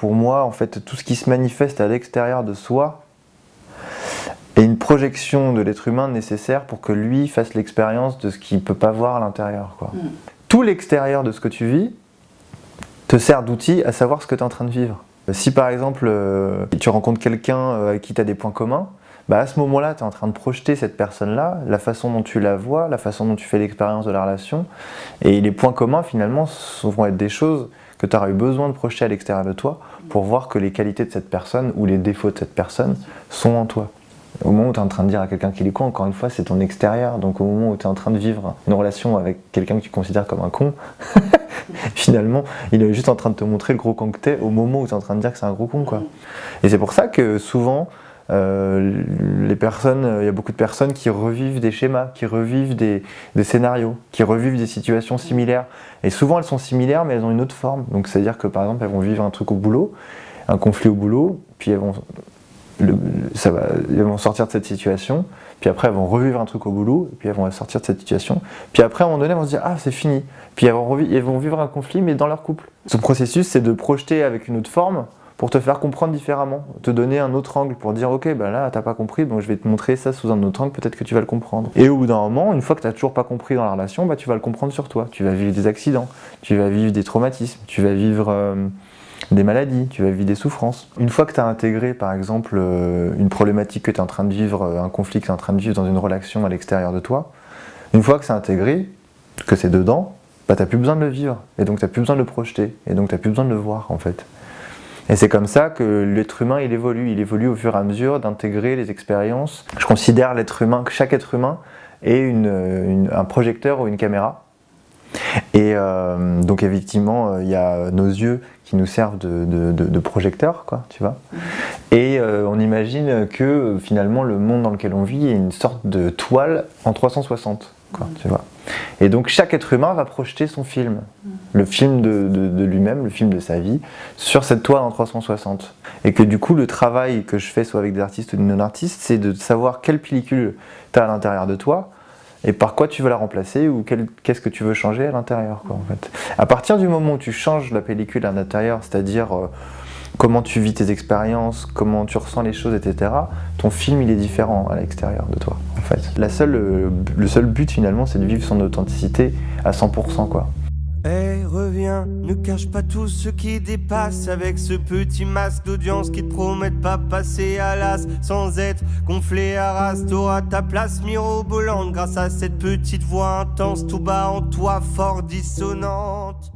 pour moi, en fait, tout ce qui se manifeste à l'extérieur de soi est une projection de l'être humain nécessaire pour que lui fasse l'expérience de ce qu'il ne peut pas voir à l'intérieur, quoi. Tout l'extérieur de ce que tu vis te sert d'outil à savoir ce que tu es en train de vivre. Si par exemple, tu rencontres quelqu'un avec qui tu as des points communs, bah à ce moment-là, tu es en train de projeter cette personne-là, la façon dont tu la vois, la façon dont tu fais l'expérience de la relation. Et les points communs, finalement, vont être des choses que tu auras eu besoin de projeter à l'extérieur de toi pour voir que les qualités de cette personne ou les défauts de cette personne sont en toi. Au moment où tu es en train de dire à quelqu'un qu'il est con, encore une fois, c'est ton extérieur. Donc au moment où tu es en train de vivre une relation avec quelqu'un que tu considères comme un con, finalement, il est juste en train de te montrer le gros con que t'es au moment où tu es en train de dire que c'est un gros con, quoi. Et c'est pour ça que souvent, les personnes, il y a beaucoup de personnes qui revivent des schémas, qui revivent des scénarios, qui revivent des situations similaires. Et souvent, elles sont similaires, mais elles ont une autre forme. Donc c'est-à-dire que par exemple, elles vont vivre un truc au boulot, un conflit au boulot, puis elles vont sortir de cette situation, puis après elles vont revivre un truc au boulot, puis elles vont sortir de cette situation, puis après à un moment donné elles vont se dire ah c'est fini, puis elles vont vivre un conflit mais dans leur couple. Son processus c'est de projeter avec une autre forme pour te faire comprendre différemment, te donner un autre angle pour dire ok bah là t'as pas compris donc je vais te montrer ça sous un autre angle, peut-être que tu vas le comprendre. Et au bout d'un moment, une fois que t'as toujours pas compris dans la relation, bah tu vas le comprendre sur toi, tu vas vivre des accidents, tu vas vivre des traumatismes, tu vas vivre des maladies, tu vas vivre des souffrances. Une fois que tu as intégré par exemple une problématique que tu es en train de vivre, un conflit que tu es en train de vivre dans une relation à l'extérieur de toi, une fois que c'est intégré, que c'est dedans, bah, tu n'as plus besoin de le vivre, et donc tu n'as plus besoin de le projeter, et donc tu n'as plus besoin de le voir en fait. Et c'est comme ça que l'être humain il évolue au fur et à mesure d'intégrer les expériences. Je considère l'être humain, que chaque être humain est un projecteur ou une caméra. Et donc effectivement, il y a nos yeux qui nous servent de projecteurs, quoi, tu vois. Et on imagine que finalement le monde dans lequel on vit est une sorte de toile en 360, quoi, tu vois. Et donc chaque être humain va projeter son film, le film de lui-même, le film de sa vie, sur cette toile en 360. Et que du coup le travail que je fais, soit avec des artistes ou des non-artistes, c'est de savoir quelle pellicule tu as à l'intérieur de toi, et par quoi tu veux la remplacer ou qu'est-ce que tu veux changer à l'intérieur, quoi, en fait. À partir du moment où tu changes la pellicule à l'intérieur, c'est-à-dire comment tu vis tes expériences, comment tu ressens les choses, etc., ton film il est différent à l'extérieur de toi, en fait. Le seul but finalement, c'est de vivre son authenticité à 100%, quoi. Hey, reviens, ne cache pas tout ce qui dépasse avec ce petit masque d'audience qui te promet de pas passer à l'as sans être gonflé à race. T'auras ta place mirobolante grâce à cette petite voix intense tout bas en toi, fort dissonante.